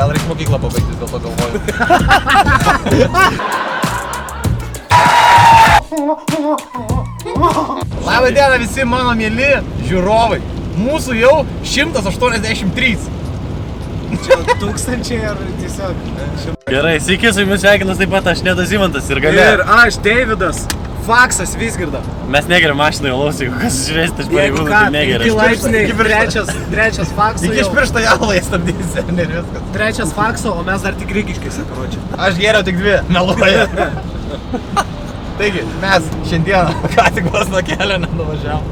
Gal reiks mokyklą pabaigti, dėl to galvoju. Labą dieną visi mano mieli žiūrovai. Mūsų jau 183. Čia tūkstančiai ar tiesiog? Gerai, sveiki, su jumis sveikinas taip pat aš Nedas Zimantas ir Galė. Ir aš Deividas, Faksas Vizgirda. Mes negeriam mašinai alaus, jeigu kas žiūrėsit iš pareigūnų, tai negeriam. 5 laipsniai, trečias Fakso Tik iš jau. piršto jalą įstabdysi ir viskas. Trečias Fakso, o mes dar tik Rygiškėse, karočią. Aš geriau tik 2, meluoju. Taigi, mes šiandieną, ką tik vos nuo kelio nenuvažiavom.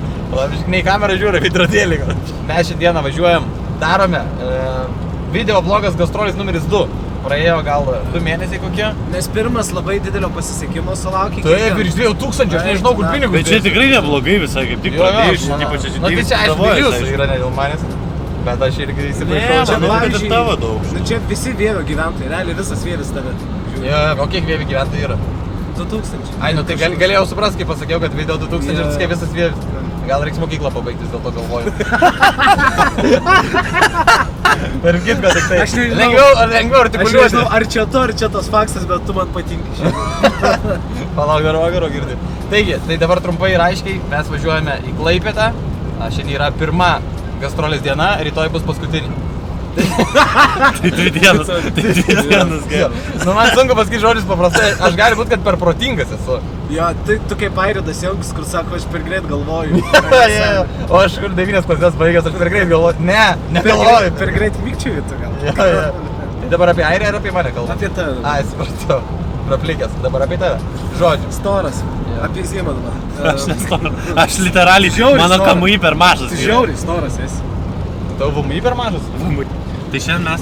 Nei kamerą žiūri, vidrodėlį. Mes šiandieną važiuojam, darome video vlogas gastrolis numeris 2. Praėjo gal 2 mėnesiai kokie. Nes pirmas labai didelio pasisekimo sulaukė. Taip, virš 2000, aš nežinau, kur pinigus. Bet čia tikrai neblogai visai, kaip tik pradėjus, ypač aš Nu tai čia aišku, jūsų yra ne dėl manęs. Bet aš irgi įsipaišau. Ne, manau, kad ir tavo daug. Nu čia visi Vievio gyventojai, realiai visas Vievis tave. Jo, o kiek Vievi gyventojai yra? 2000. Ai, nu tai galėjau suprast, kai pasakiau, kad video 2000 ir viskai visas Vievis. Gal reiks mokyklą pabaigti, dėl to galvoju. Per kitką tik tai. Aš nežinau. Lengviau artikuliuoti. Aš nežinau, ar čia tos Faksas, bet tu man patinki šiandien. Palauk, garo girdi. Taigi, tai dabar trumpai ir aiškiai, mes važiuojame į Klaipėdą. Šiandien yra pirma gastrolės diena, rytoj bus paskutinė. Tai 2 dienas, gerai. Nu, man sunku pasakyti žodžius paprastai, aš gali būt, kad per protingas esu. Jo, tu kaip Airidas Jankus, kur sako, aš per greit galvoju. O aš kur 9 klasės baigęs, aš per greit galvoju. Ne galvoju. Per greit mikčiuvi tu gal. Tai dabar apie Airiją ar apie mane kalbu? Apie tave. Ai, supratau. Praplikęs, dabar apie tave. Žodžiu. Storas. Apie Zimą dabar. Aš literaliai, mano KMI per mažas. Žiauriai storas esi. Tavo VMI per mažas? Tai šiandien mes,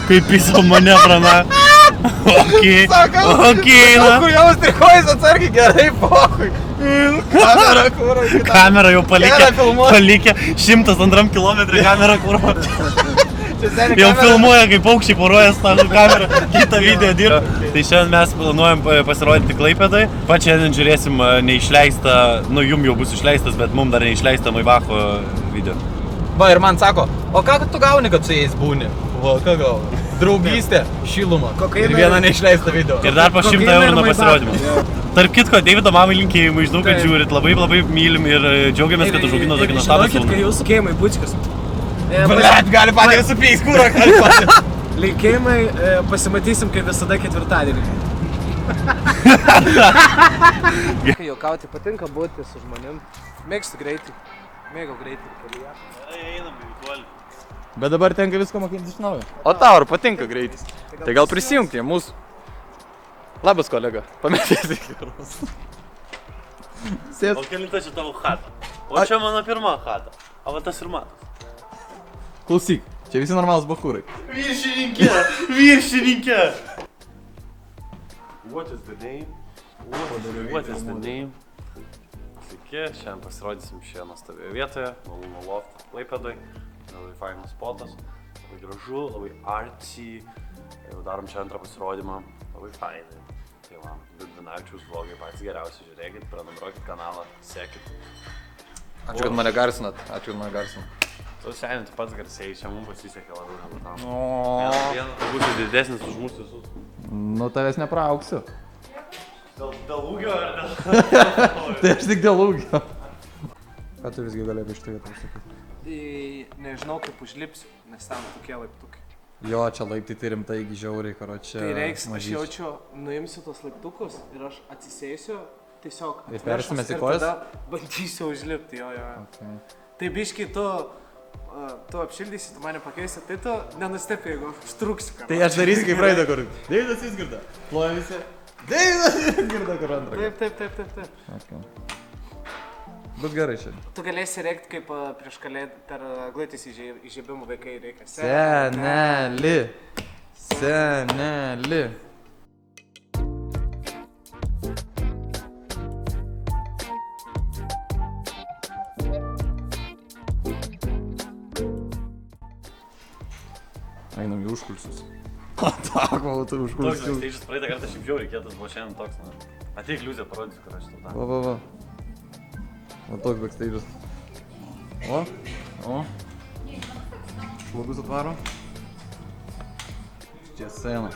kaip piso manevrą, na. Okei, na. Kur jau strikojas atsargiai, gerai, pohui. Kamera, kur. Kamera jau palikė 102 km kamerą, kur. Jau filmuoja, kaip paukščiai poruoja savo kamerą, kitą video dirba. Tai šiandien mes planuojam pasirodyti Klaipėdai. Pat šiandien žiūrėsim neišleistą, nu jum jau bus išleistas, bet mum dar neišleistą Maivacho video. Va ir man sako, o ką tu gauni, kad su jais būni? Va, ką gauni? Draugystė, šilumą ir vieną neišleistą video. Ir dar po 100 eurų nuo pasirodymo. Tarp kitko, Deivido mamai linkėjimai, žinau, kad žiūrit, labai mylim ir džiaugiamės, kad užaugino tokį nuostabų sūnų. Žinokit, kai jūsų linkėjimai bučkas. Blet, gali patį supys, kūrą gali patį. Linkėjimai pasimatysim kaip visada ketvirtadienį. Kai juokauti patinka būti su žmonėm. Mėgstu greitį. Mėgau greitį kelyje. Einam į tolį. Bet dabar tenka visko mokinti iš naujo. O tau ar patinka greitis? Tai gal prisijunk prie mūsų. Labas kolega, pametėsi gerus. O kelinta čia tavo chata? O čia mano pirma chata. O va tas ir matas. Klausyk, čia visi normalūs bachūrai. Viršininkė! What is the name? Sveiki, šiandien pasirodysim šioje nuostabioje vietoje, Malūno Loft Klaipėdoj. Labai fainas spotas, labai gražu, labai artsy. Jau darom čia antrą pasirodymą, labai fainai. Tai va, Vidvinavičiaus vlogai patys geriausi, žiūrėkit, prenumeruokit kanalą, sekit. Ačiū, kad mane garsinat, Tu seniai, tu pats garsiai, čia mums pasisekė labiau negu tam. O. Tu būsi didesnis už mūsų visus. Nu, tavęs nepraaugsiu. Dėl ūgio ar dėl... Tai aš tik dėl ūgio. Ką tu visgi galėjai iš tai pasakyti? Nežinau kaip užlipsiu, nes ten tokie laiptukai. Jo, čia laiptai tai rimtai žiauriai, karočią. Tai reiks, aš jaučiu, nuimsiu tos laiptukus ir aš atsisėsiu, tiesiog ir persimesi kojas? Bandysiu užlipti, jo. Okay. Tai biškai tu apšildysi, tu mane pakeisi, tai tu nenustep, jeigu užtruksiu. Tai aš darysiu kaip praeitą kur. Deividas Vizgirda. Ploja visi. Deividas Vizgirda kur antrą. Taip. Okay. Bus gerai šiandien. Tu galėsi rėkti kaip prieš kalėdą per glaitis įžiebimų vaikai reikia. Seneli. Einam į užkulsius. Tako, tu užkulsius. Toks steižas praeitą kartą šiaip žiauriai kietas, buvo šiandien toks, na. Ateik liuzę, parodysiu, kur aš tau tą. Va. Va toks backstage'as. O. Žmogus atvaro. Čia scena.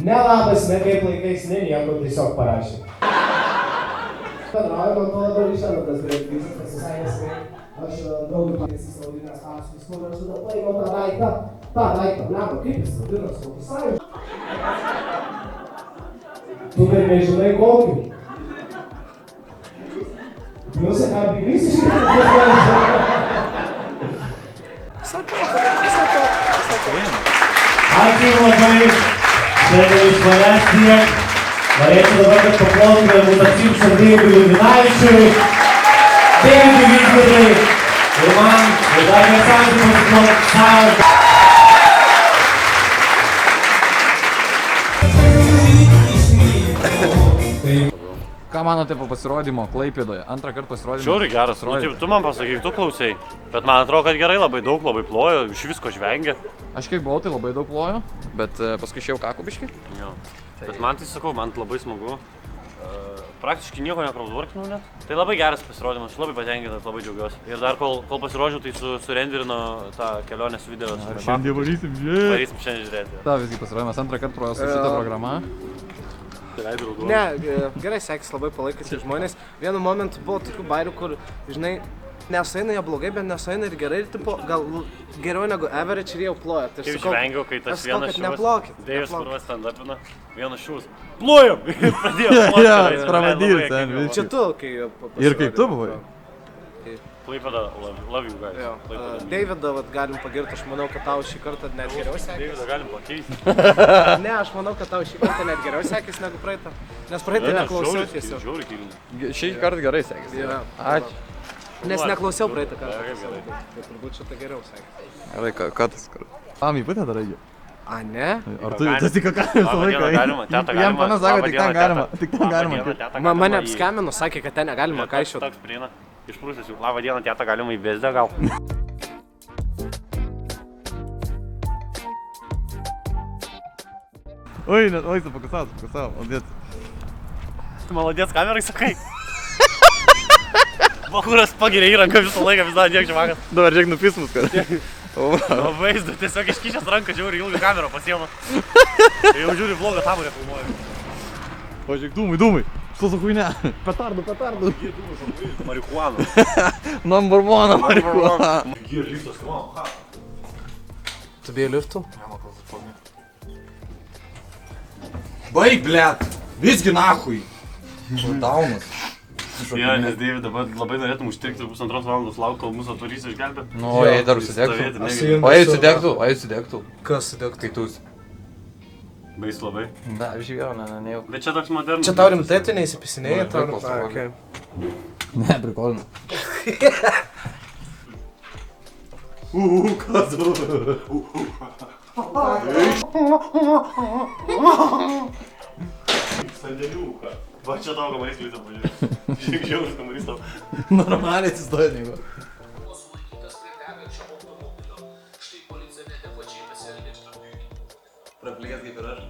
Nelabas, ne kaip laikais, ne nieko, tiesiog parašė. Bendrauju, man to labiau išėmė tas greitis, tas visai neskai. Aš draugui pakėsis naudinės klausimus, kur aš tada paėmiau tą daiktą, bleba, kaip jis naudinas, kokį sąjungą. Tu dar nežinai kokį. Jūs ką bygys iškėlės? Ačiū labai. Šiandien iš manęs tiek. Norėčiau dabar, kad paplautume mutacijų šardėjų Liuminaičiui, Deividui Vykdydai ir man, ir dar nesantį pasiplauti savo. Ką manote po pasirodymo Klaipėdoje? Antrą kartą pasirodymo. Žiauriai geras, tu man pasakyk, tu klausai. Bet man atrodo, kad gerai, labai plojo, iš visko žvengia. Aš kiek buvau, tai labai daug plojo, bet paskui išėjau kakubiškai. Jo. Bet man tai sakau, man labai smagu. Praktiškai nieko nepraudvorkinau net. Tai labai geras pasirodymas, aš labai patenkintas, labai džiaugiuosi. Ir dar kol pasirodžiau, tai surenderino tą kelionės video. Šiandien varysim žiūrėti. Varysim šiandien žiūrėti. Ta visgi pasirodymas, antrą kartą pro šitą programą. Ne, gerai sekės, labai palaikyti žmonės. Vienu momentu buvo tokių bairių, kur, žinai, nesueina jie blogai, bet nesueina ir gerai, ir tipo, gal geriau negu average ir jau ploja. Tai kaip žvengiau, kai tas vienas šiūs, Deivis kurvas stand-upina, vienas šiūs. Plojam! Ir pradėjo ploti. Jo, spramadys, ten visi. Čia tu, kai Ir kaip tu buvai? Klaipėda, love you guys. Deividą galim pagirti, aš manau, kad tau šį kartą net geriau sekės. Deividą galim pakeisti. Ne, aš manau, kad tau šį kartą net geriau sekės negu praeitą. Nes praeitą neklausiau tiesiog. Žiauriai kilni. Šį kartą gerai sekėsi. Ačiū. Nes neklausiau praeitą kartą. Tai turbūt šitą geriau sekės. Gerai, ką tas kartą? Am, įpūtė darai jau. A, ne? Ar tu tas tik ką visą laiką? Jam panas sako, tik ten galima. Mane apskambino, sakė, kad ten negalima kaišiuoti. Išprūsęs jau, labą dieną, teta, galima į Vėzdę gal? Oi, pakasau, odėt. Malodės kamerai sakai. Bakūras pagiria įranką visą laiką, visą diek čia vakas. Dabar žiūrėk nufismus, kad. O vaizdu, tiesiog iškišęs ranką žiūri ilgą kamerą pasiema. Jau žiūri vlogą taburę filmuoju. O žiūrėk, dūmai. Что за хуйня? Петарду. Марихуану. Number one марихуана. Гир, лифта склал. Тобі лифту? Baig, blėt. Visgi nahui. Daunas. Jo, nes Deivid dabar labai norėtum užtrikti 1,5 valandos laukti, kol mūsų atvarys išgelbė. Nu, jei dar užsidegtų. O jei sudegtų. Kas sudegtų? Kai tu. Bais labai. Da, žiūrėjau, ne. Bet čia toks modernus. Čia tau rimtai tu neįsipisinėjai? Ne, prikolina. Kas? Sandėliuką. Va čia tavo kamarys lyta pažiūrė. Šiek žiaurus kamarys tau. Normaliai atsistoja nieko. Praplikęs kaip ir aš.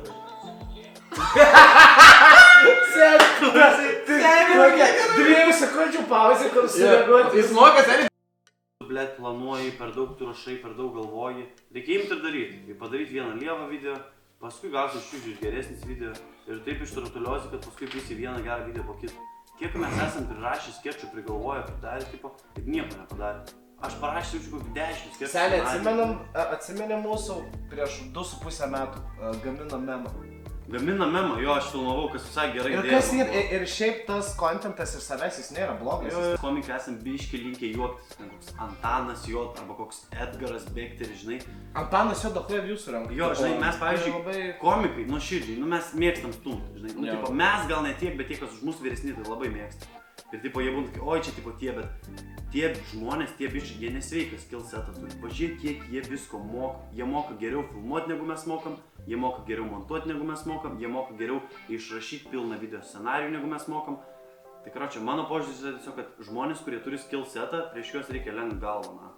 Sėkmė! 2 sekundžių pauzė, kur sureaguoti. Jis moka seniai. Blet, planuoji, per daug tu rašai, per daug galvoji. Reikia imti ir daryti. Ir padaryti vieną lievą video, paskui gausi iš geresnis video. Ir taip ištarutuliosi, kad paskui visi vieną gerą video po kitą. Kiek mes esam prirašę skečų, prigalvoję, pridarę, tipo, ir nieko nepadarė. Aš parašysiu už kokį 10 skečų. Seniai, atsimenė mūsų prieš 2,5 metų gamino memą. Gamina memą, jo, aš filmavau, kas visai gerai ir dėjo. Ir šiaip tas kontentas ir savęs jis nėra blogas. Komikai esam biški linkę juoktis, ten koks Antanas Jot arba koks Edgaras Bekteris, žinai. Antanas Jot daug jūsų renka. Jo, žinai, mes, pavyzdžiui, komikai, nu širdžiai, nu mes mėgstam stumti, žinai. Nu, tipo, mes gal ne tiek, bet tie, kas už mus vyresni, tai labai mėgsta. Ir tipo, jie būna tokie, oi, čia tipo tie, bet tie žmonės, tie biški, jie nesveikas skillsetą turi. Pažiūrėk, kiek jie visko moka. Jie moka geriau filmuoti, negu mes mokam. Jie moka geriau montuoti, negu mes mokam. Jie moka geriau išrašyti pilną video scenarijų, negu mes mokam. Tai karočią, mano požiūris yra tiesiog, kad žmonės, kurie turi skillsetą, prieš juos reikia lenkt galvą, na.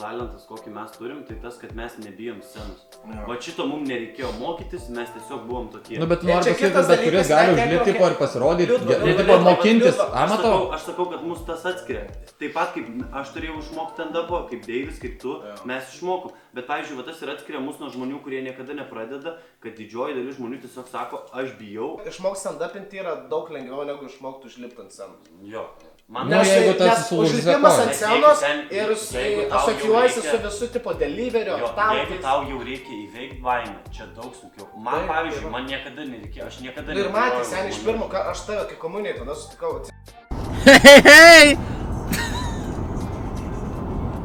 talentas, kokį mes turim, tai tas, kad mes nebijom scenos. Va šito mums nereikėjo mokytis, mes tiesiog buvom tokie. Nu, bet noriu pasakyti, kad bet kuris gali užlipti tipo ir pasirodyti, tipo mokintis, matau. Aš sakau, kad mus tas atskiria. Taip pat kaip aš turėjau išmokti stand-up'o, kaip Deivis, kaip tu, mes išmokom. Bet, pavyzdžiui, va tas ir atskiria mus nuo žmonių, kurie niekada nepradeda, kad didžioji dalis žmonių tiesiog sako, aš bijau. Išmokti stand-upinti yra daug lengviau negu išmokti užlipti ant scenos. Jo. Nes užlipimas ant scenos ir asocijuojasi su visu tipo deliverio, jeigu tau jau reikia įveikti baimę, čia daug sunkiau. Man, pavyzdžiui, man niekada nereikėjo, aš niekada nereikėjo. Ir matė, seniai, iš pirmo, aš tave kai komunijai tada sutikau. Hei!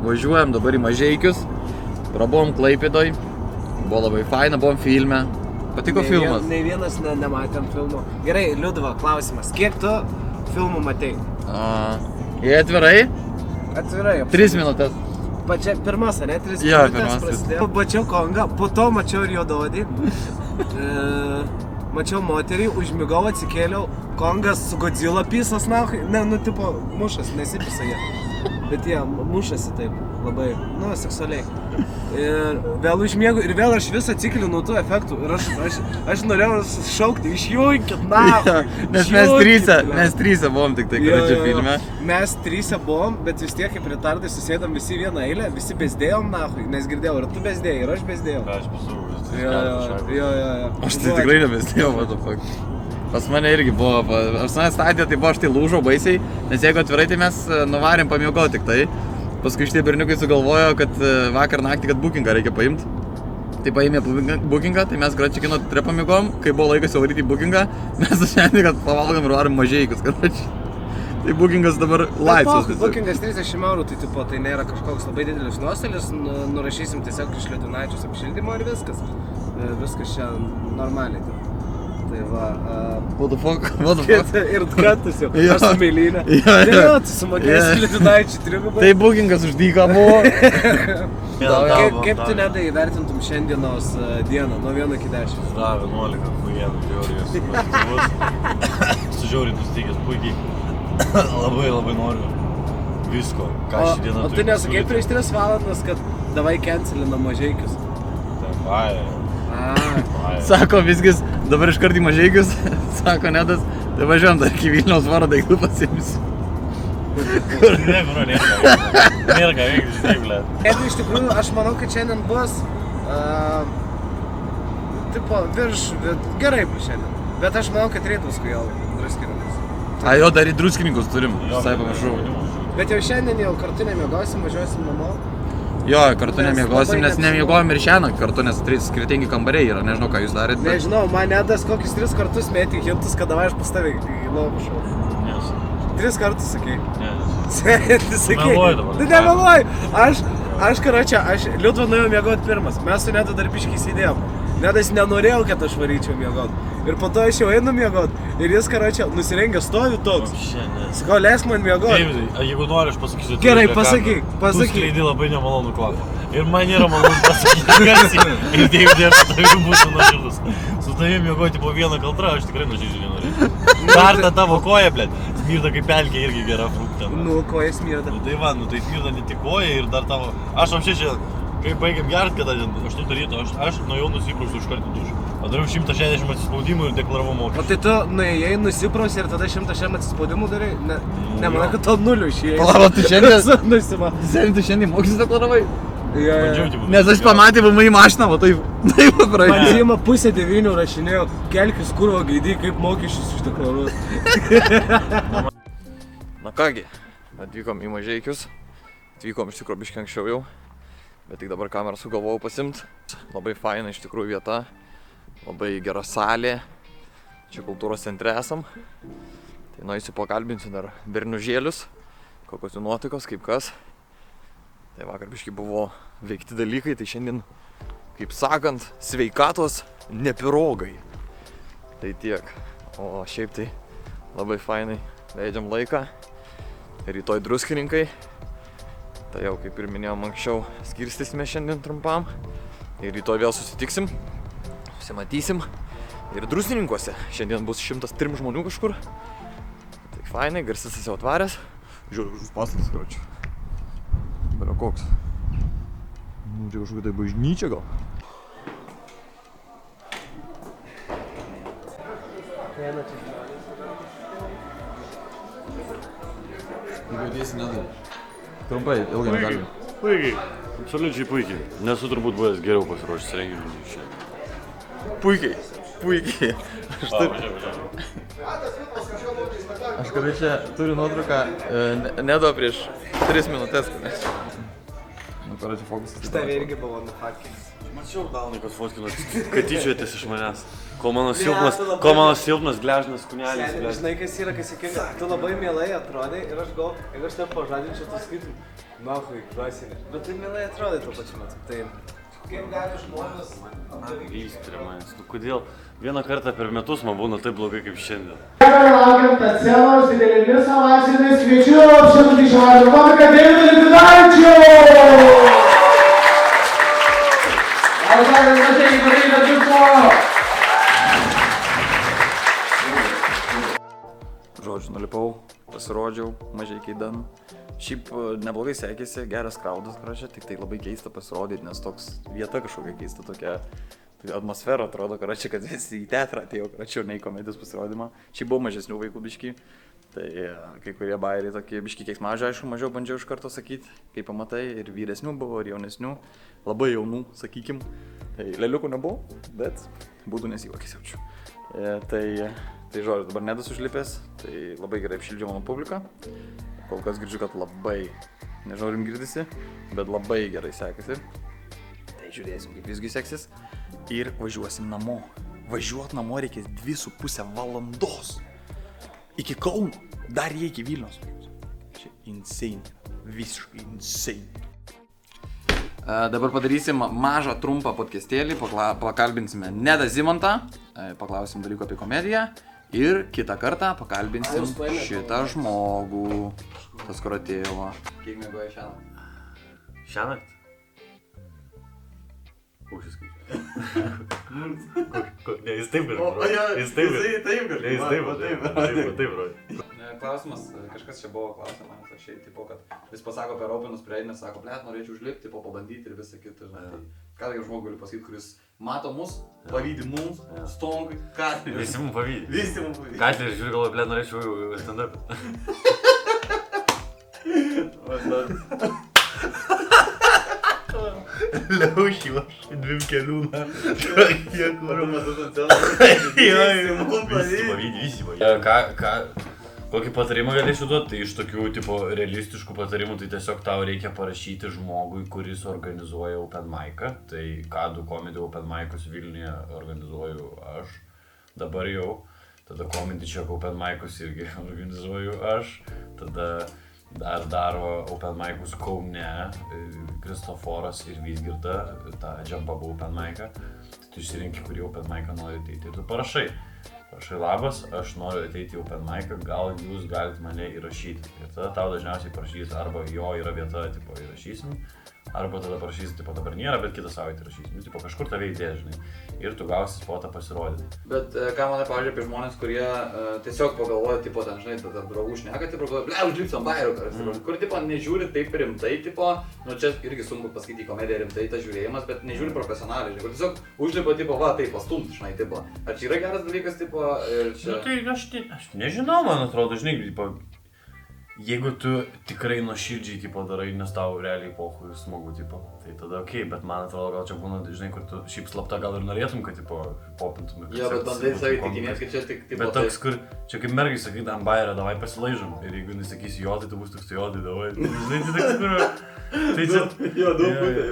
Važiuojam dabar į Mažeikius, prabuvom Klaipėdoj, buvo labai faina, buvom filme. Patiko filmas? Nei vienas nematėm filmo. Gerai, Liudva, klausimas, kiek tu filmų matei? Jie atvirai? Atvirai. 3 minutės. Pačia pirmas, ne? 3 minutės. Jo, pirmas. Mačiau Kongą, po to mačiau ir Juodaodį. Mačiau moterį, užmigau, atsikėliau. Kongas su Godzilla pisas, nu, tipo, mušas, nesipisa jie. Bet jie mušasi taip, labai, nu, seksualiai. Ir vėl užmiegu, ir vėl aš vis atsikeliu nuo tų efektų. Ir aš norėjau šaukti, išjunkit, Nes mes tryse buvom tik tai, čia filme. Mes tryse buvom, bet vis tiek kaip retardai susėdam visi vieną eilę, visi bezdėjom, nes girdėjau, ir tu bezdėjai, ir aš bezdėjau. Aš pasaugus. Jo. Aš tai tikrai nebezdėjau, what the fuck. Pas mane irgi buvo, pas mane stadija, tai buvo aš tai lūžau baisiai, nes jeigu atvirai, tai mes nuvarėm pamiegoti tik tai. Paskui šitie berniukai sugalvojo, kad vakar naktį, kad bookingą reikia paimti. Tai paėmė bookingą, tai mes gračiai kino teatre pamiegom, kai buvo laikas jau varyti į bookingą, mes sušendė, kad pavalgom ir varom Mažeikius, gračiai. Tai bookingas dabar laisvas. Bookingas 30 €, tai tipo, tai nėra kažkoks labai didelis nuostolis, nurašysim tiesiog iš Lietuvaičius apšildymo ir viskas. Viskas čia normaliai. Tai va, what the fuck? Ir kantas jau, aš su Meilinė. Tu sumokėsi Lietuvaičių trigubai. Tai bookingas už dyką buvo. Kaip tu nedai įvertintum šiandienos dieną, nuo 1 iki 10? 11, huienų teorijos. Sužiauriai nustikęs puikiai. Labai noriu visko, ką šį dieną turiu. O tu nesakei prieš 3 valandas, kad davai cancelinam Mažeikius? Sako visgis, dabar iškart į Mažeikius, sako Nedas, tai važiuojam dar iki Vilniaus varo daiktų pasiimsiu. Ne, bro, nėra ką veikti, žinai, blėt. Jeigu iš tikrųjų, aš manau, kad šiandien bus, tipo, gerai bus šiandien, bet aš manau, kad reitus kujolai, druskininkus. Jo, dar į druskininkus turim, visai pamiršau. Bet jau šiandien jau kartu nemiegosim, važiuosim namo. Jo, kartu nemiegosim, nes nemiegojom ir šiandien kartu, nes 3 skirtingi kambariai yra, nežinau, ką jūs darėt. Nežinau, man Nedas kokius 3 kartus mėtė hintus, kad davai aš pas tavai į lovą šau. 3 kartus sakei. Tu sakei. Meluoju dabar. Tu nemeluoju. Aš karočią, Liudva nuėjau miegoti pirmas. Mes su Nedu dar biškiai sėdėjom. Nedas nenorėjau, kad aš varyčiau miegot. Ir po to aš jau einu miegot. Ir jis karočią nusirengė stovi toks. Sakau, leisk man miegot. Davidai, jeigu nori, aš pasakysiu. Gerai, pasakyk. Tu skleidi labai nemalonų kvapą. Ir man nėra malonu pasakyti garsiai. Ir Davidai, aš su tavim būsiu nuoširdus. Su tavim miegoti po vieną kaltrą, aš tikrai nuoširdžiai nenorėjau. Dar ta tavo koja, blėt. Smirda kaip pelkė irgi gera fruktė. Nu, koja smirda. Tai va, tai smirda ne tik koja ir dar tavo... Aš apšiai čia, kai baigėm gert, kada 8 ryto, aš nuėjau nusiprausiu iš karto dušą. Padariau 160 atsispaudimų ir deklaravau mokesčius. O tai tu nuėjai, nusiprausi ir tada 160 atsispaudimų darai? Nemanau, kad to 0 išėjai. Pala, tu šiandien mokysis deklaravai? Nes aš pamatė VMI mašiną, o taip praėjo. Man Zima 8:30 rašinėjo, kelkis kurvo gaidį, kaip mokesčius išdeklaruot. Na kągi, atvykom į Mažeikius. Atvykom iš tikrųjų biškį anksčiau jau. Bet tik dabar kamerą sugalvojau pasimt. Labai faina iš tikrųjų vieta. Labai gera salė. Čia kultūros centre esam. Tai nueisiu pakalbinsiu dar berniužėlius. Kokios jų nuotaikos, kaip kas. Tai vakar biškį buvo veikti dalykai, tai šiandien, kaip sakant, sveikatos ne pirogai. Tai tiek. O šiaip tai labai fainai leidžiam laiką. Rytoj druskininkai. Tai jau, kaip ir minėjom anksčiau, skirstysime šiandien trumpam. Ir rytoj vėl susitiksim, susimatysim. Ir druskininkuose šiandien bus 103 žmonių kažkur. Tai fainai, garsis jau atvaręs. Žiūrėjau, pastatas, karočiui. Bet koks. Nu, čia kažkokia tai bažnyčia gal. Jeigu ateisi nedai. Trumpai, ilgai negalime. Puikiai. Absoliučiai puikiai. Nesu turbūt buvęs geriau pasiruošęs renginiui čia. Puikiai. Aš kada čia turiu nuotrauką Nedo prieš 3 minutės. Nu, čia fokusas. Štai irgi buvo nufakis. Mačiau dalnai, kad fotkino, kad tyčiuotės iš manęs. Kol mano silpnas gležnas kūnelis. Žinai, kas yra, kai sakai, tu labai mielai atrodai ir aš galvoju, jeigu aš tave pažadinčiau, tu sakytum, nahui, klasinė. Bet tai mielai atrodai tuo pačiu metu. Tai kaip gali žmonės... Įstrė manęs. Nu kodėl vieną kartą per metus man būna taip blogai kaip šiandien. Laukiam tą scenos didelėmis ovacijomis kviečiu apšilti šią komiką Deividą Liudvinavičių! Žodžiu, nulipau, pasirodžiau, mažai keidan. Šiaip neblogai sekėsi, geras kraudas, tik tai labai keista pasirodyti, nes toks vieta kažkokia keista, tokia atmosfera atrodo, kad visi į teatrą atėjau, ne į komedijos pasirodymą. Šiaip buvo mažesnių vaikų biški, tai kai kurie bairiai tokie biški keiksmažai, aišku, mažiau bandžiau iš karto sakyti, kaip pamatai, ir vyresnių buvo, ir jaunesnių, labai jaunų, sakykim. Tai leliukų nebuvo, bet būtų nesivakis jaučiu. Tai žodžiu, dabar Nedas užlipęs, tai labai gerai apšildžiau mano publiką. Kol kas girdžiu, kad labai, nežinau, ar jums girdisi, bet labai gerai sekasi. Tai žiūrėsim, kaip visgi seksis. Ir važiuosim namo. Važiuot namo reikės 2,5 valandos. Iki Kauno, dar jie iki Vilniaus. Čia insane, visiškai insane. Dabar padarysim mažą trumpą podcastėlį, pakalbinsime Nedą Zimantą, paklausim dalykų apie komediją ir kitą kartą pakalbinsim šitą žmogų, tas kur atėjo. Kiek miegoja šiąnakt? Šiąnakt? Užsiskaičiu. Ne, jis taip gali. Jis taip gali. Klausimas, kažkas čia buvo klausimas, man šiaip, tipo, kad vis pasako per openus prieidinės, sako, blėt, norėčiau užlipti, tipo, pabandyti ir visą kitą, žinai. Tai ką tai žmogų galiu pasakyti, kuris mato mus, pavydi mums, Stonkui, Katlerį. Visi mums pavydi. Visi mums pavydi. Katlerį žiūri, galvoju, blėt, norėčiau stand-up'į. Liaušiu aš 2 keliūną. Kiek varu matus ant scenos. Visi pavydi. Kokį patarimą galėčiau duoti? Tai iš tokių tipo realistiškų patarimų, tai tiesiog tau reikia parašyti žmogui, kuris organizuoja open mic'ą. Tai Kadų komedy open mic'us Vilniuje organizuoju aš. Dabar jau. Tada Comedy Check open mic'us irgi organizuoju aš. Tada dar daro open mic'us Kaune Kristoforas ir Vizgirda, tą Džambabą open mic'ą. Tai tu išsirinki, kurį open mic'ą nori ateiti ir tu parašai. Parašai labas, aš noriu ateiti į open mic'ą, gal jūs galite mane įrašyti. Ir tada tau dažniausiai parašys arba jo yra vieta, tipo įrašysim, arba tada parašys, tipo dabar nėra, bet kitą savaitę įrašysim. Tipo kažkur tave įdės, žinai. Ir tu gausi spotą pasirodyti. Bet ką manai, pavyzdžiui, apie žmonės, kurie tiesiog pagalvoja, tipo, ten, žinai, tada draugų šneka, tipo, ble, užlipsiu ant bairių, kur, tipo, nežiūri taip rimtai, tipo, nu čia irgi sunku pasakyti komediją rimtai, tas žiūrėjimas, bet nežiūri profesionaliai, žinai, kur tiesiog užlipa, tipo, va, taip, pastumt, žinai, tipo. Ar čia yra geras dalykas, tipo, ir čia... Nu, tai aš nežinau, man atrodo, žinai, tipo, jeigu tu tikrai nuoširdžiai, tipo, darai, nes tau realiai pohui smagu, tipo, tai tada okei, bet man atrodo, gal čia būna, žinai, kur tu šiaip slapta gal ir norėtum, kad, tipo, popintum. Jo, bet bandai savai tikinėt, kad čia tik, tipo, bet toks, kur, čia kaip mergai sakyt, ant bairą, davai pasilaižom, ir jeigu nesakysi jo, tai tu bus toks jo, tai davai, žinai, tai toks, kur, tai čia... Jo, daug būtė,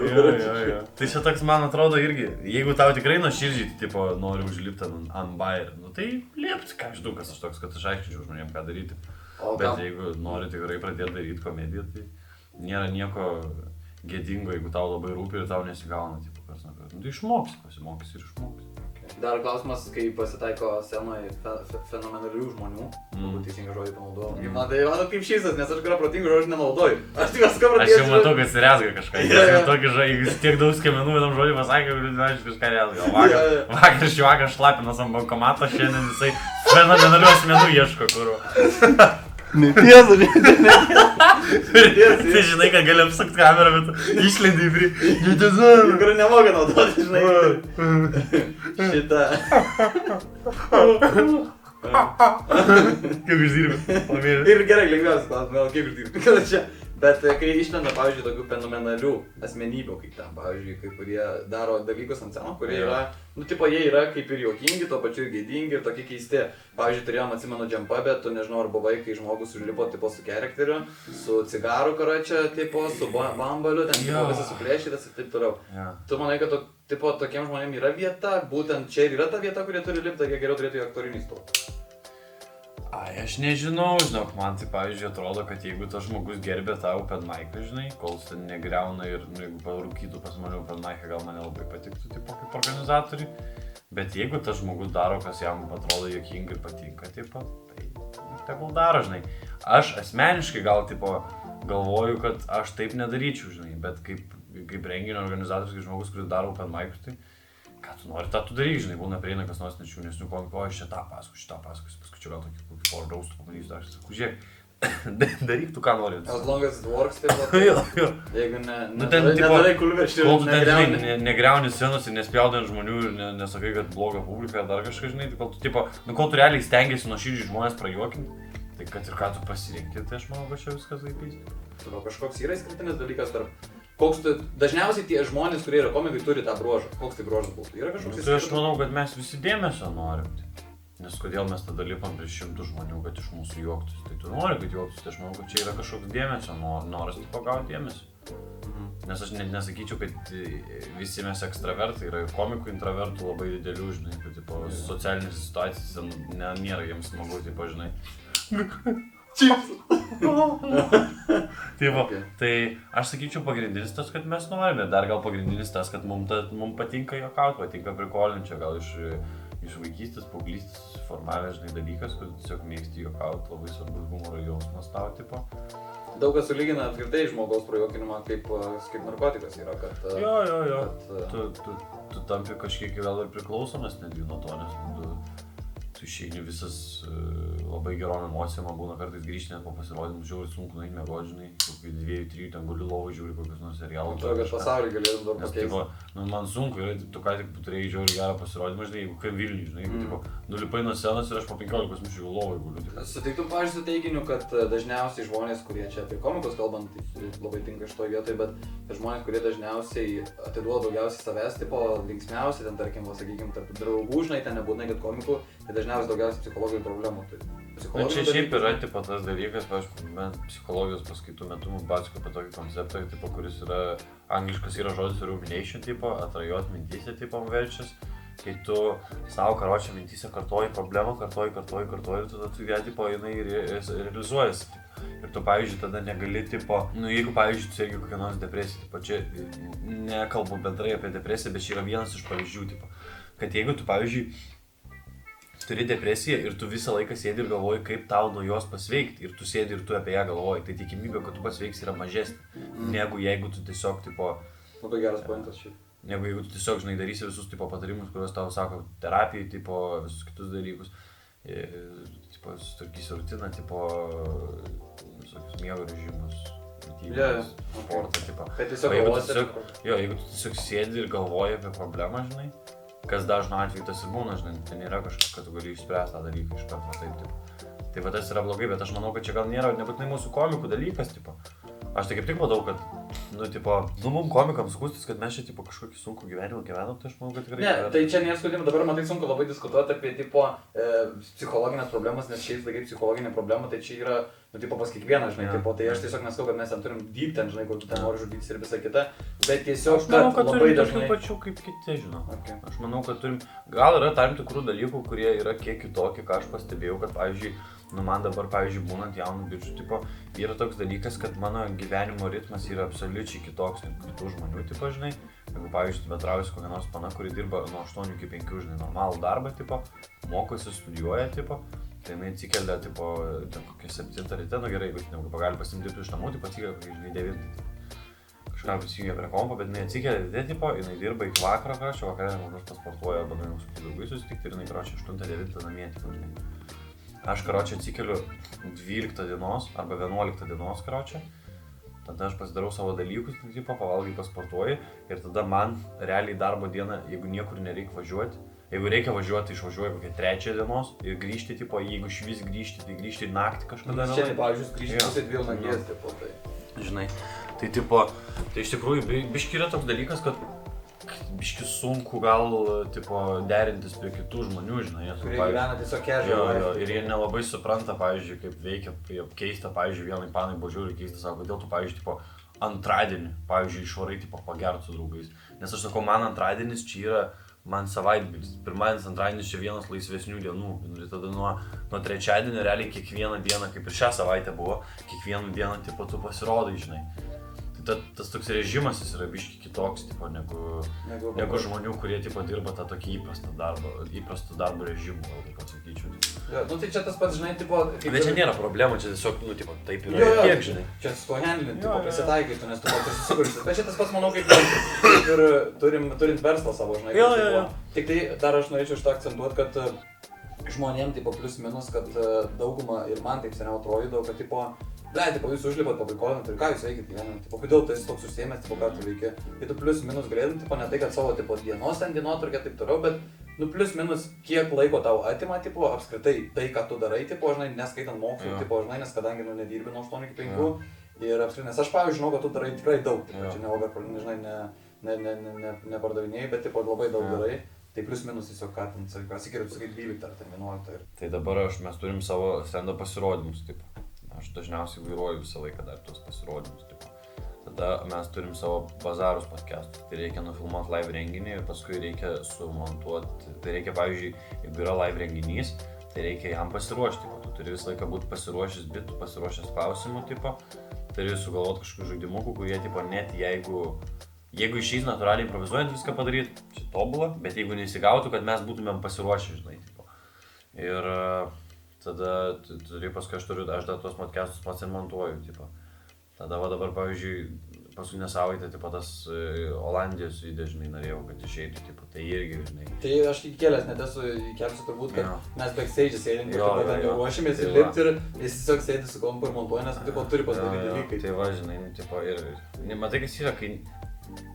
jo. Tai čia toks, man atrodo, irgi, jeigu tau tikrai nuoširdžiai, tai, tipo, nori užlipti ant bairą, nu tai liepti, ką aš daug kas aš toks, kad aš aiškinčiau žmonėm, ką daryti. Bet jeigu nori tikrai pradėti daryti komediją, tai nėra nieko gėdingo, jeigu tau labai rūpi ir tau nesigauna, tipo, kas nekart. Nu tai išmoksi, pasimokysi ir išmoksi. Dar klausimas, kai pasitaiko scenoje fenomenalių žmonių, galbūt teisingą žodį panaudojau. Man tai mano kaip šysas, nes aš kurio protingų žodžių nenaudoju. Aš tik kažką pradėsiu. Aš jau matau, kad rezga kažką. Jeigu jis tiek daug skiemenų vienam žodžiui pasakė, aš kažką rezga. Vakar švakas šlapinas ant bankomato, šiandien jisai fenomenalių asmenų ieško, kur. Netiesa, netiesa. Tai žinai, kad gali apsukti kamerą, bet išlendi į prie. Netiesa. Kur nemoka naudoti, žinai. Šitą. Kaip išdirbi? Ir gerai, lengviausias klausimas, kaip uždirbti. Čia. Bet kai išlenda, pavyzdžiui, tokių fenomenalių asmenybių, kaip ten, pavyzdžiui, kai kurie daro dalykus ant scenos, kurie yra, nu, tipo, jie yra kaip ir juokingi, tuo pačiu ir gėdingi ir tokie keisti. Pavyzdžiui, turėjom, atsimenu, džempą, bet tu nežinau, ar buvai, kai žmogus užlipo, tipo, su charakteriu, su cigaru, karočią, tipo, su bambaliu, ten, tipo, visas suplėšytas ir taip toliau. Tu manai, kad, tipo, tokiem žmonėm yra vieta, būtent čia ir yra ta vieta, kurie turi lipti, jie geriau turėtų į aktorinį stulpą? Ai, aš nežinau, žinok, man tai, pavyzdžiui, atrodo, kad jeigu tas žmogus gerbė tą open mic'ą, žinai, kol jis ten negriauna ir, nu, jeigu parūkytų pas mane open mic'ą, gal man nelabai patiktų, tipo, kaip organizatoriui. Bet jeigu tas žmogus daro, kas jam atrodo juokinga ir patinka, tipo, tai tegul daro, žinai. Aš asmeniškai gal, tipo, galvoju, kad aš taip nedaryčiau, žinai, bet kaip renginio organizatorius, kaip žmogus, kuris daro open mic'us, tai ką tu nori, tą tu daryk, žinai, būna prieina kas nors nešiūnesnių komikų, o aš čia tą paskui, paskui čia gal tokį kokį porą raustų pamatysiu, aš sakau, žiūrėk, daryk tu ką nori. As long as it works, tai va, jeigu nedarai kulveršį ir negriauni scenos ir nespjaudai ant žmonių ir nesakai, kad bloga publika ar dar kažką, žinai, tai kol tu, tipo, nu kol tu realiai stengiasi nuoširdžiai žmonės prajuokinti, tai kad ir ką tu pasirinkti, tai aš manau, kad čia viskas laipys. O kažkoks yra išskirtinis dalykas tarp... Dažniausiai tie žmonės, kurie yra komikai, turi tą bruožą. Koks tai bruožas būtų? Yra kažkoks išskirtinis? Tai aš manau, kad mes visi dėmesio norim. Nes kodėl mes tada lipam prieš 100 žmonių, kad iš mūsų juoktus. Tai tu nori, kad juoktus, tai aš manau, kad čia yra kažkoks dėmesio, noras tik pagauti dėmesio. Nes aš net nesakyčiau, kad visi mes ekstravertai, yra ir komikų intravertų labai didelių, žinai, kad tipo, socialinės situacijos nėra jiems smagu, tipo, žinai. Tai aš sakyčiau pagrindinis tas, kad mes norime, dar gal pagrindinis tas, kad mums patinka juokauti, patinka prikolinti, gal iš vaikystės, paauglystės susiformavęs, žinai, dalykas, kad tiesiog mėgsti juokauti, labai svarbus humoro jausmas tau, tipo. Daug kas sulygina apskritai žmogaus prajuokinimą kaip narkotikas yra, kad... Jo. Tu tampi kažkiek vėl ir priklausomas netgi nuo to, nes tu išeini visas labai gerom emocijom, būna kartais grįžti net po pasirodymų, žiūri sunku nueiti miegoti, žinai, kokį 2-3 ten guli lovai, žiūri kokius nors serialus. Atrodo, kad pasaulį galėtum daug pakeisti. Nu, man sunku yra, tu ką tik turėjai žiūri gerą pasirodymą, žinai, jeigu kaip Vilniui, žinai, jeigu nulipai nuo scenos ir aš po 15 minučių lovai guliu. Sutiktum, pavyzdžiui, su teiginiu, kad dažniausiai žmonės, kurie čia apie komikus kalbant, tai labai tinka šitoje vietoje, bet žmonės, kurie dažniausiai atiduoda daugiausiai savęs, tipo linksmiausiai, ten tarkim, sakykim, tarp draugų, žinai, ten nebūtinai, kad komikų, tai dažniausiai daugiausiai psichologinių problemų. Na čia šiaip yra tipo tas dalykas, pavyzdžiui, psichologijos paskaitų metu mums pasako apie tokį konceptą, tipo, kuris yra, angliškas yra žodis rumination, tipo, atrajot mintyse, tipo, verčias, kai tu savo karočią mintyse kartoji problemą, kartoji ir tada tu ją, tipo, jinai realizuojasi. Ir tu, pavyzdžiui, tada negali, tipo, nu, jeigu, pavyzdžiui, tu sergi kokią nors depresiją, tipo, čia nekalbu bendrai apie depresiją, bet čia yra vienas iš pavyzdžių, tipo, kad jeigu tu, pavyzdžiui, turi depresiją ir tu visą laiką sėdi ir galvoji, kaip tau nuo jos pasveikti ir tu sėdi ir tu apie ją galvoji, tai tikimybė, kad tu pasveiksi yra mažesnė, negu jeigu tu tiesiog, tipo... Labai geras pointas šiaip. Negu jeigu tu tiesiog, žinai, darysi visus, tipo, patarimus, kuriuos tau sako terapijai, tipo, visus kitus dalykus, tipo, sutvarkysi rutiną, tipo, visokius miego režimus, mitybos, sportą, tipo. Jeigu tu tiesiog sėdi ir galvoji apie problemą, žinai, kas dažnu atveju tas ir būna, žinai, tai nėra kažkas, kad tu gali išspręsti tą dalyką iš karto, taip. Tai va tas yra blogai, bet aš manau, kad čia gal nėra nebūtinai mūsų komikų dalykas, tipo. Aš tai kaip tik matau, kad, mum komikams skūstis, kad mes čia, tipo, kažkokį sunkų gyvenimą gyvenam, tai aš manau, kad tikrai... Ne, tai čia nėra skūdimų, dabar matai sunku labai diskutuoti apie, tipo, psichologinės problemas, nes šiais laikais psichologinė problema, tai čia yra, tipo, pas kiekvieną, žinai, tipo, tai aš tiesiog neskau, kad mes ten turim deep ten, žinai, kur tu ten nori žudytis ir visa kita, bet tiesiog, aš manau, kad turim tokių pačių kaip kiti, žinau. Okay. Aš manau, kad turim, gal yra tam tikrų dalykų, kurie yra kiek kitokie, ką aš pastebėjau, kad, pavyzdžiui, man dabar, pavyzdžiui, būnant jaunų bičių, tipo, yra toks dalykas, kad mano gyvenimo ritmas yra absoliučiai kitoks negu kitų žmonių, tipo, žinai. Jeigu, pavyzdžiui, bendrauji su kokia nors pana, kuri dirba nuo 8 iki 5, žinai, normalų darbą, tipo, mokosi, studijuoja, tipo, tai jinai atsikelia, tipo, ten kokią 7 ryte, nu gerai, jeigu gali pasimti iš namų, tipo, atsikelia kokią, žinai, 9. Kažką prisijungia prie kompo, bet jinai atsikelia ryte, tipo, jinai dirba iki vakaro, vakarė, nors pasportuoja, arba nuėjau su draugais susitikti ir jinai, 8-9 namie, tipo, žinai. aš karočią atsikeliu 12 dienos arba 11 dienos karočią, tada aš pasidarau savo dalykus, tipo, pavalgai, pasportuoju ir tada man realiai darbo dieną, jeigu niekur nereikia važiuoti, jeigu reikia važiuoti, išvažiuoju kokią 3 dienos ir grįžti, tipo, jeigu iš vis grįžti, tai grįžti naktį kažkada. Šiandien, pavyzdžiui, grįžti pusė 2 nakties, tipo, tai. Žinai, tai tipo, tai iš tikrųjų biški yra toks dalykas, kad biški sunku gal, tipo, derintis prie kitų žmonių, žinai, nes, kurie gyvena tiesiog casual. Ir jie nelabai supranta, pavyzdžiui, kaip veikia, keista, pavyzdžiui, vienai panai buvo žiūri keista, sako, kodėl tu, pavyzdžiui, tipo, antradienį, pavyzdžiui, išvarai, tipo, pagerti su draugais. Nes aš sakau, man antradienis čia yra, man savaitgalis, pirmadienis, antradienis čia vienas laisvesnių dienų. Ir tada nuo trečiadienio realiai kiekvieną dieną, kaip ir šią savaitę buvo, kiekvieną dieną, tipo, tu pasirodai, žinai. Tas toks režimas jis yra biški kitoks, tipo, negu žmonių, kurie, tipo, dirba tą tokį įprastą darbo režimą, gal taip pasakyčiau. Jo, nu tai čia tas pats, žinai, tipo... Bet čia nėra problemų, čia tiesiog, nu, tipo, taip yra ir tiek, žinai. Čia su to handlinti, tipo, prisitaikytų, nes tu pats susikursi. Bet čia tas pats, manau, kaip ir turint verslą savo, žinai. Jo. Tik tai dar aš norėčiau šitą akcentuoti, kad žmonėm, tipo, plius minus, kad dauguma ir man taip seniau atrodydavo, kad, tipo, tipo, jūs užlipat paprikolinat ir ką jūs veikit gyvenime, tipo, kodėl tu esi toks užsiėmęs, tipo, ką tu veiki. Tai tu plius minus galėtum, tipo, ne tai, kad savo, tipo, dienos ten dienotvarkę taip toliau, bet, nu, plius minus kiek laiko tau atima, tipo, apskritai tai, ką tu darai, tipo, žinai, neskaitant mokslų, tipo, žinai, nes kadangi, nu, nedirbi nuo 8 iki 5 ir apskritai, nes aš, pavyzdžiui, žinau, kad tu darai tikrai daug, tipo, čia žinai, nepardavinėjai, bet, tipo, labai daug darai. Tai plius minus tiesiog ką ten, sakai, 12 ar 11 ir... Tai dabar mes turim savo stand-up pasirodymus, tipo. Aš dažniausiai vairuoju visą laiką dar tuos pasirodymus, tipo. Tada mes turim savo bazarus podcastus, tai reikia nufilmuoti live renginį ir paskui reikia sumontuoti, tai reikia, pavyzdžiui, jeigu yra live renginys, tai reikia jam pasiruošti, tipo. Tu turi visą laiką būti pasiruošęs bitų, pasiruošęs klausimų, tipo. Turi sugalvoti kažkokių žaidimukų, kurie, tipo, net jeigu išeis natūraliai improvizuojant viską padaryti, čia tobula, bet jeigu neįsigautų, kad mes būtumėm pasiruošę, žinai, tipo. Ir tada paskui aš dar tuos podcastus pats ir montuoju, tipo. Tada va dabar, pavyzdžiui, paskutinę savaitę, tipo, tas Olandijos video, žinai, norėjau, kad išeitų, tipo, tai irgi, žinai. Tai aš įkėlęs, net esu įkėlęs turbūt, kad mes backstage sėdim, kad ten jau ruošimės ir lipti ir jis tiesiog sėdi su kompu ir montuoja, nes, tipo, turi pasidaryti dalykai. Tai va, žinai, tipo, ir matai, kas yra,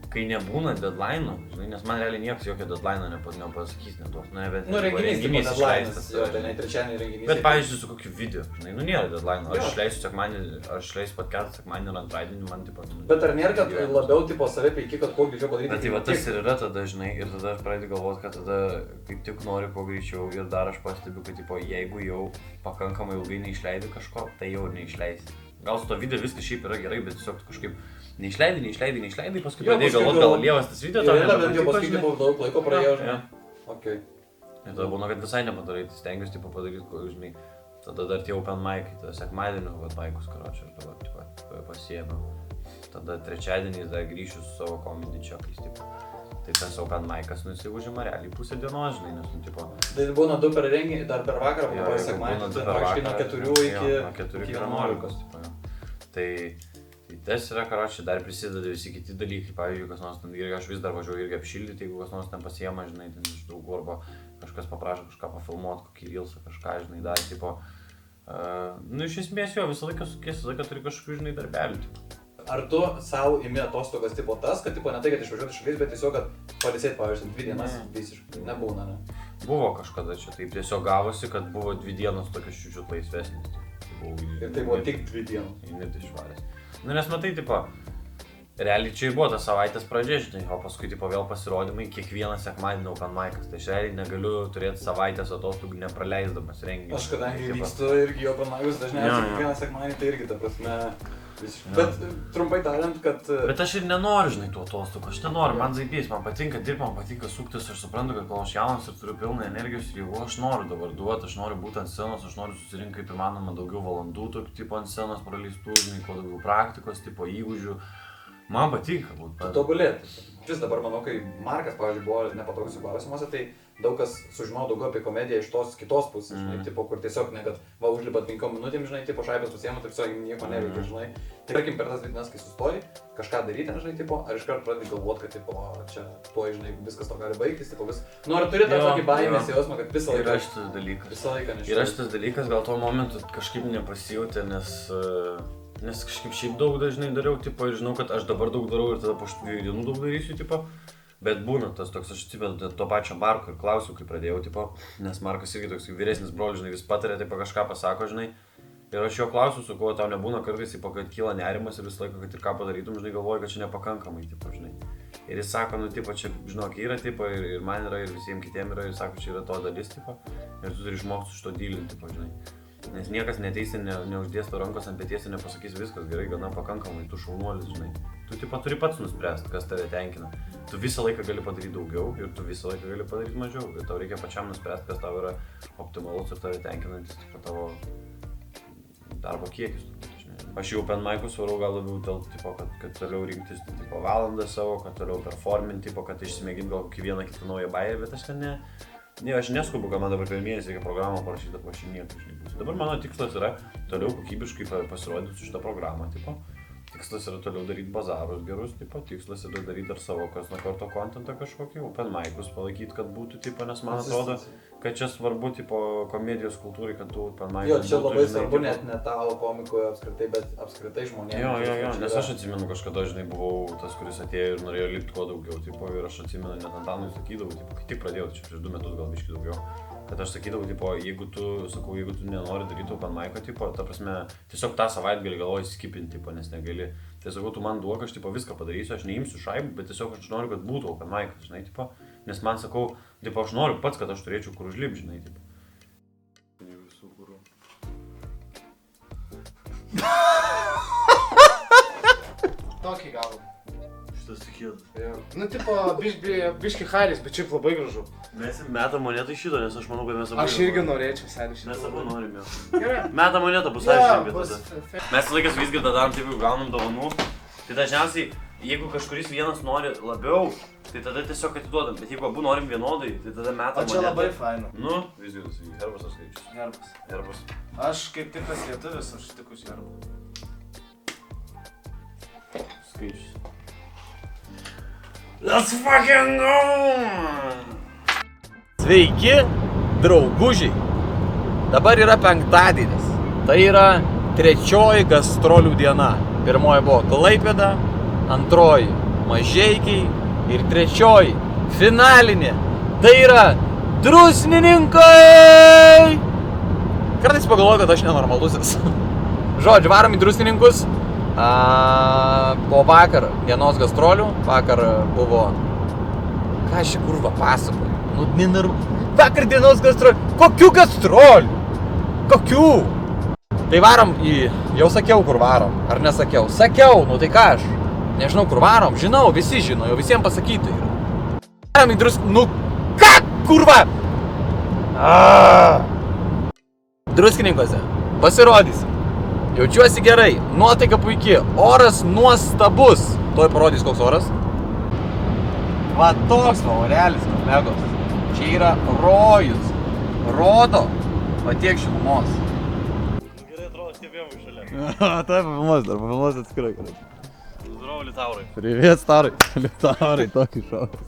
kai nebūna deadline'ų, žinai, nes man realiai niekas jokio deadline'o nepasakys neduos. Nu, renginys tipo deadline'as, jo, ten trečiadienį renginys. Bet, pavyzdžiui, su kokiu video, žinai, nu nėra deadline'o. Aš išleisiu sekmadienį, aš išleisiu podcastą sekmadienį ir antradienį, man tipo... Bet ar nėra, kad labiau tipo save peiki, kad kuo greičiau padaryti? Bet tai va tas ir yra tada, žinai, ir tada aš pradedu galvoti, kad tada kaip tik noriu kuo greičiau ir dar aš pastebiu, kad tipo, jeigu jau pakankamai ilgai neišleidi kažko, tai jau neišleisi. Gal su to video viskas šiaip yra gerai, bet tiesiog kažkaip neišleidai, paskui pradėjai galvoti, gal lievas tas video tau nepatiko, žinai. Paskui tipo daug laiko praėjo, žinai. Okay. Ir tada būna, kad visai nepadarai, tai stengiuosi tipo padaryti, žinai. Tada dar tie open mic'ai, tada sekmadienio mic'us, karočią, aš dabar tipo pasiėmiau. Tada trečiadienį dar grįšiu su savo comedy check'ais, tipo. Tai tas open mic'as, nu jisai užima realiai pusę dienos, žinai, nes nu tipo... Tai būna 2 per renginį, dar per vakarą, po sekmadienį, tai faktiškai nuo 4 iki 11, tipo. Tai tas yra, karočią, dar prisideda visi kiti dalykai, pavyzdžiui, kas nors ten irgi, aš vis dar važiuoju irgi apšildyti, jeigu kas nors ten pasiema, žinai, ten iš draugų arba kažkas paprašo kažką pafilmuoti, kokį reelsą, kažką, žinai, dar, tipo, nu, iš esmės jo, visą laiką sukiesi, visą laiką turi kažkokių, žinai, darbelių, tipo. Ar tu savo imi atostogas, tipo tas, kad, tipo, ne tai, kad išvažiuoti šalies, bet tiesiog, kad pailsėti, pavyzdžiui, 2 dienas visiškai nebūna, ne? Buvo kažkada čia, taip tiesiog gavosi, kad buvo 2 dienos tokios čiučiut laisvesnės. Ir tai buvo tik 2 dienos. Į Nidą išvaręs. Nu, nes matai, tipo, realiai čia buvo tas savaitės pradžia, žinai, o paskui, tipo, vėl pasirodymai, kiekvieną sekmadienį open mic'as. Tai aš realiai negaliu turėti savaitės atostogų nepraleisdamas renginį. Aš kadangi vykstu irgi open mic'us, dažniausiai kiekvieną sekmadienį, tai irgi, ta prasme, visiškai. Bet trumpai tariant, kad... Bet aš ir nenoriu, žinai, tų atostogų, aš nenoriu, man zaibys, man patinka dirbti, man patinka suktis, aš suprantu, kad kol aš jaunas ir turiu pilną energijos ir jėgų, aš noriu dabar duoti, aš noriu būti ant scenos, aš noriu susirinkti kaip įmanoma daugiau valandų tokio tipo ant scenos praleistų, žinai, kuo daugiau praktikos, tipo įgūdžių. Man patinka būti. Tobulėti. Vis dabar manau, kai Markas, pavyzdžiui, buvo nepatogiuose klausimuose, tai daug kas sužinojo daugiau apie komediją iš tos kitos pusės, žinai, tipo, kur tiesiog ne, kad va užlipat 5 minutėm, žinai, tipo, šaibės pasiema, taip tiesiog nieko neveikia, žinai. Tai tarkim, per tas dienas, kai sustoji, kažką daryti, žinai, tipo, ar iškart pradedi galvoti, kad, tipo, čia, tuoj, žinai, viskas to gali baigtis, tipo, vis. Nu, ar turi tą tokį baimės jausmą, kad visą laiką... Yra šitas dalykas. Visą laiką nežinau. Yra šitas dalykas, gal tuo momentu kažkaip nepasijautė, nes kažkaip šiaip daug dažnai dariau, tipo, ir žinau, kad aš dabar daug darau ir tada po 2 dienų daug darysiu, tipo. Bet būna tas toks, aš atsimenu to pačio Marko ir klausiau, kai pradėjau, tipo, nes Markas irgi toks vyresnis brolis, žinai, vis patarė, tipo, kažką pasako, žinai. Ir aš jo klausiu, su kuo tau nebūna kartais, tipo, kad kyla nerimas ir visą laiką, kad ir ką padarytum, žinai, galvoju, kad čia nepakankamai, tipo, žinai. Ir jis sako, nu, tipo, čia, žinok, yra, tipo, ir man yra, ir visiems kitiems yra, ir sako, čia yra to dalis, tipo, ir tu turi išmokti su šito dylinti, tipo, žinai. Nes niekas neteis ir neuždės to rankos ant peties ir nepasakys viskas gerai, gana pakankamai, tu šaunuolis, žinai. Tu tipo turi pats nuspręsti, kas tave tenkina. Tu visą laiką gali padaryti daugiau ir tu visą laiką gali padaryti mažiau. Ir tau reikia pačiam nuspręsti, kas tau yra optimalus ir tave tenkinantis, tipo tavo darbo kiekis. Aš jau open mic'us varau gal labiau dėl, tipo, kad toliau rinktis tipo, valandą savo, kad toliau performinti, tipo, kad išsimėginti gal kokį vieną kitą naują bajerį, bet aš ten ne, aš neskubu, kad man dabar per mėnesį reikia programą parašyti, po šį nieko, žinai. Dabar mano tikslas yra toliau kokybiškai pasirodyti su šitą programą, tipo. Tikslas yra toliau daryti bazarus gerus, tipo. Tikslas yra daryti dar savo kas nuo karto kontentą kažkokį, open mic'us palaikyti, kad būtų, tipo, nes man atrodo, kad čia svarbu, tipo, komedijos kultūrai, kad tu open mic'us. Jo, čia labai svarbu net ne tavo komikui apskritai, bet apskritai žmonėms. Jo, nes aš atsimenu kažkada, žinai, buvau tas, kuris atėjo ir norėjo lipti kuo daugiau, tipo, ir aš atsimenu, net Antanui sakydavau, tipo, kai tik pradėjau, tai čia prieš 2 metus gal biškį daugiau, kad aš sakydavau, tipo, jeigu tu nenori daryti open mic'o, tipo, ta prasme, tiesiog tą savaitgalį galvoji skipinti, tipo, nes negali. Tai sakau, tu man duok, aš tipo viską padarysiu, aš neimsiu šaibų, bet tiesiog aš noriu, kad būtų open mic'as, žinai, tipo, nes man sakau, tipo, aš noriu pats, kad aš turėčiau kur užlipti, žinai, tipo. Visų kurų. Tokį gavom. Šitas tikėtas. Nu, tipo, biški haris, bet šiaip labai gražu. Mes metam monetą iš šito, nes aš manau, kad mes abu. Aš irgi norėčiau, seniai, šitą. Mes abu norim jau. Gerai. Metam monetą bus aiškiai tada. Mes laikas visgi darom, taip jau gaunam dovanų. Tai dažniausiai, jeigu kažkuris vienas nori labiau, tai tada tiesiog atiduodam. Bet jeigu abu norim vienodai, tai tada metam monetą. O čia labai faina. Nu, visgi tas herbas tas skaičius. Herbas. Aš kaip tikras lietuvis, aš tikus herbą. Skaičius. Let's fucking go! Sveiki, draugužiai. Dabar yra penktadienis. Tai yra 3 gastrolių diena. 1 buvo Klaipėda, 2 Mažeikiai ir 3 finalinė. Tai yra Druskininkai! Kartais pagalvoju, kad aš nenormalusis. Žodžiu, varom į Druskininkus. Po vakar dienos gastrolių, vakar buvo, ką aš čia kurva pasakoju, nu, vakar dienos gastrolių, kokių gastrolių, kokių? Tai varom į, jau sakiau kur varom, ar nesakiau, sakiau, nu tai ką aš, nežinau kur varom, žinau, visi žino, jau visiems pasakyti yra. Varom į Druskininkus, nu ką kurva? Druskininkuose pasirodysim. Jaučiuosi gerai, nuotaika puikiai, oras nuostabus. Tuoj parodys koks oras. Va toks va orelis, kolegos. Čia yra rojus. Rodo, va tiek šilumos. Gerai atrodo, stebėjau šalia. Taip, papilnuos atskirai. Zdrovo, Litaurai. Привет, старый. Litaurai, tokį šokas.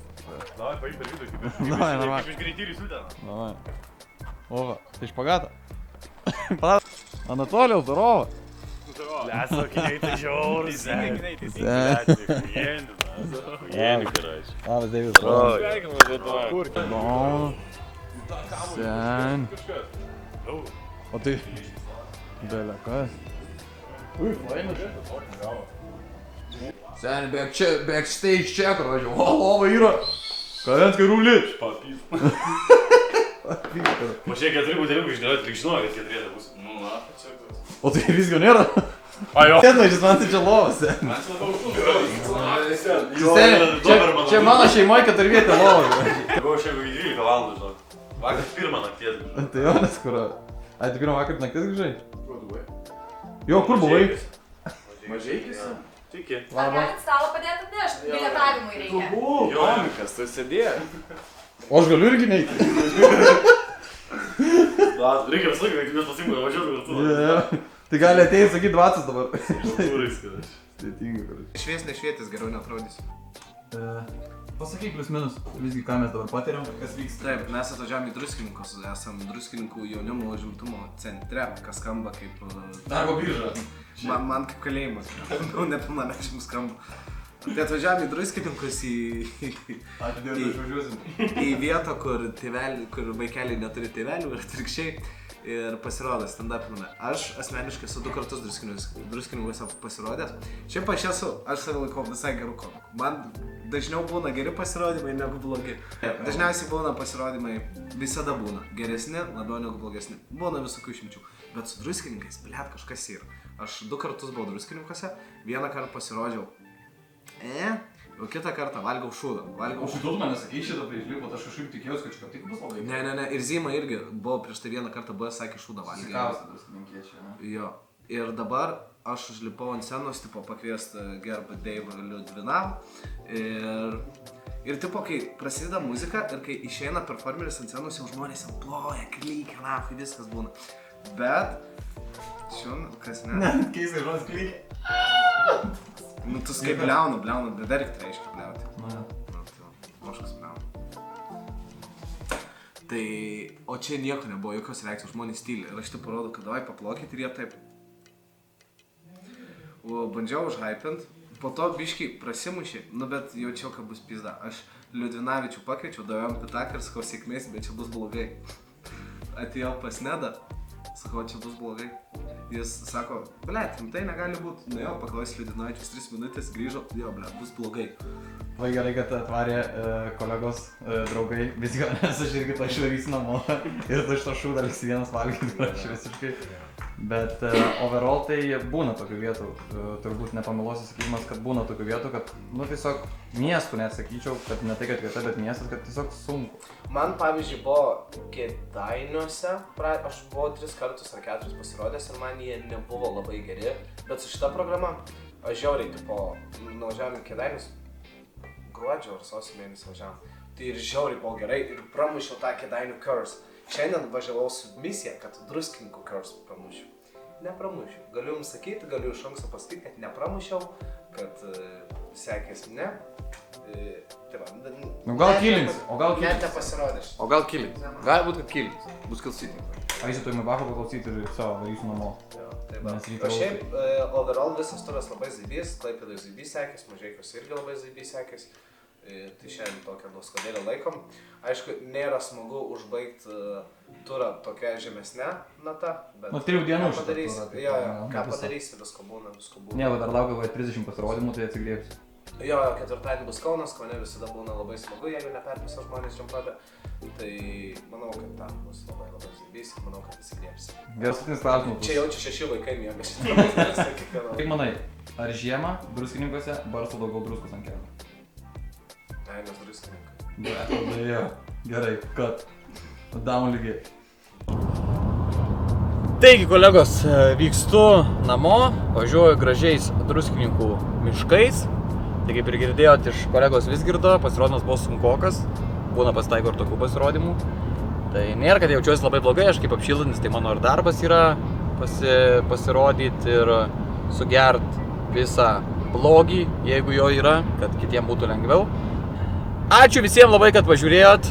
Давай, paim per vidų, Давай, нормально. kaip iš greityrių siūtėna. Давай. Ова, ты шпагата? Анатолий, здорово. Лесо, кiniai tai žiaurus. Jėni, короче. Labas, Deivis. Sveikinu, Lietuva. Kur? No. Sen. O tai... Belia, kas? Sen, backstage čia, короче. O, lova yra. Kavenskį rūlį. Pažiūrėk, 4 buteliukų išdėlioti, tik žinojo, kad 4 bus. Nu, na, čia tas. O tai visgo nėra? A, jo. Sen, žis man tai čia lovas, sen. Mes labiau Čia mano šeimoje 4 vietė lovas. Gau šiandien į 12 valandų, žinok. Vakar 1 nakties grįžau. Tai jo, nes kur... Ai, tu 1 vakar naktis grįžai? Jo, kur buvai? Mažeikis? Tiki. Ar galit stalą padėti atnešti? Bilietavimui reikia. Komikas, tu sėdėjai. O aš galiu irgi neiti. Reikia visą laiką, kai mes pasimui važiuotų kartu. Tai gali ateiti sakyti 20 dabar. Švies nešvietis geriau netrodys. Pasakyk plius minus, visgi ką mes dabar patiriam, kas vyksta. Taip, mes atvažiavome į Druskininkus, esam Druskininkų jaunimo užimtumo centre, kas skamba kaip... Darbo birža. Man kaip kalėjimas, nepilnamečiams skamba. Tai atvažiavome į Druskininkus į vietą, kur vaikeliai neturi tėvelių ir atvirkščiai. Ir pasirodo stand-upiname. Aš asmeniškai esu 2 kartus Druskininkuose pasirodęs. Šiaip aš save laikau visai gerų komikų. Man dažniau būna geri pasirodymai negu blogi. Dažniausiai būna pasirodymai, visada būna geresni, labiau negu blogesni. Būna visokių išimčių. Bet su Druskininkais, blet, kažkas yra. Aš 2 kartus buvau Druskininkuose, 1 kartą pasirodžiau. O kitą kartą valgiau šūdą. O šūdų mane sakei šitą prieš liūpot, aš kažkaip tikėjausi, kad čia kaip tik bus labai. Ne, ir Zima irgi buvo prieš tai 1 kartą buvęs, sakė šūdą valgiau. Sikausia druskininkiečiai, ne? Jo. Ir dabar aš užlipau ant scenos, tipo, pakviesti gerbą Deivą Liudviną. Ir tipo, kai prasideda muzika ir kai išeina performeris ant scenos, jau žmonės jau ploja, klykia, nafai, viskas būna. Bet... Šiandien, kas ne? Ne, keistai žodis klykia. Nu, tu kaip bliaunu, bet dar reikia reiškia bliauti. Na, Moškas bliaunu. Tai, o čia nieko nebuvo, jokios reakcijos, žmonės tyli. Ir aš taip parodau, kad davai paplokit ir jie taip. Bandžiau užhypint, po to biškai prasimušė, nu bet jaučiau, kad bus pizda. Aš Liudvinavičių pakviečiau, davėjom pitaką ir sakau, sėkmės, bet čia bus blogai. Atėjau pas Nedą, sakau, čia bus blogai. Jis sako, blet, rimtai negali būti. Nuėjau, paklausė Liudvinavičius 3 minutės, grįžo, jo, blet, bus blogai. Labai gerai, kad atvarė kolegos, draugai, visgi, nes aš irgi to išvarys namo ir tu iš to šūdą liks vienas valgyti, aš visiškai. Bet overall tai būna tokių vietų, turbūt nepameluosiu sakymas, kad būna tokių vietų, kad, nu, tiesiog miestų net sakyčiau, kad ne tai, kad vieta, bet miestas, kad tiesiog sunku. Man, pavyzdžiui, buvo Kėdainiuose, aš buvau 3 kartus ar 4 pasirodęs ir man jie nebuvo labai geri, bet su šita programa aš žiauriai, tipo, nuvažiavom į Kėdainius, gruodžio ar sausio mėnesį važiavom, tai ir žiauriai buvo gerai ir pramušiau tą Kėdainių curse. Šiandien važiavau su misija, kad Druskininkų curse pramušiau. Nepramušiau. Galiu jums sakyti, galiu iš anksto pasakyti, kad nepramušiau, kad sekėsi ne. Nu gal kilins, o gal kilins. Net nepasirodęs. O gal kilins. Gali būt, kad kilins. Bus kilsyti. Eisiu tu į Mibachą paklausyti ir savo darysiu namo. O šiaip, overall visas turas labai zaibys, Klaipėdoj zaibys sekės, Mažeikiuos irgi labai zaibys sekės. Tai šiandien tokią nuskadėlę laikom. Aišku, nėra smagu užbaigti turą tokia žemesnė nata, bet... Nu, 3 dienų ką padarysi, ką padarysi, visko būna. Ne, bet dar laukia 30 pasirodymų, tai atsigriebsiu. Jo, 4-dienį bus Kaunas, Kaune visada būna labai smagu, jeigu neperpisa žmonės džempropė. Tai manau, kad tam bus labai zaibys ir manau, kad atsigriebsi. Geras klausimas. Čia jaučia 6 vaikai miega šitą. Kaip manai, ar žiemą Druskininkuose barsto daugiau druskos ant kelio? Nes Druskininkai. Jo, gerai, kad. Daun lygiai. Taigi, kolegos, vykstu namo, važiuoju gražiais Druskininkų miškais. Tai kaip ir girdėjot iš kolegos Vizgirdo, pasirodymas buvo sunkokas. Būna pasitaiko ir tokių pasirodymų. Tai nėra, kad jaučiuosi labai blogai, aš kaip apšildantis, tai mano ir darbas yra pasirodyti ir sugert visą blogį, jeigu jo yra, kad kitiem būtų lengviau. Ačiū visiems labai, kad pažiūrėjot,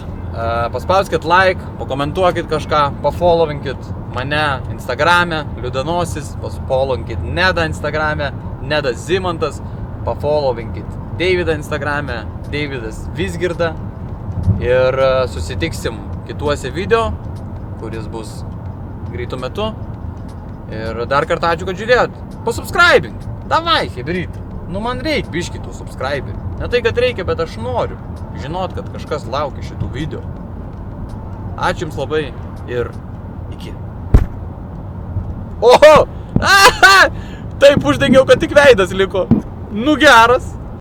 paspauskit like, pakomentuokit kažką, pafollowinkit mane Instagrame, Liudanosis, pafollowinkit Nedą Instagrame, Nedas Zimantas, pafollowinkit Deividą Instagrame, Deividas Vizgirda ir susitiksim kituose video, kuris bus greitu metu. Ir dar kartą ačiū, kad žiūrėjot, pasubscribink, davai, hebrytą, nu man reikia biškį tų subscriberių. Ne tai, kad reikia, bet aš noriu žinot, kad kažkas laukia šitų video. Ačiū jums labai ir iki. Oho! Aha! Taip uždengiau, kad tik veidas liko. Nu geras.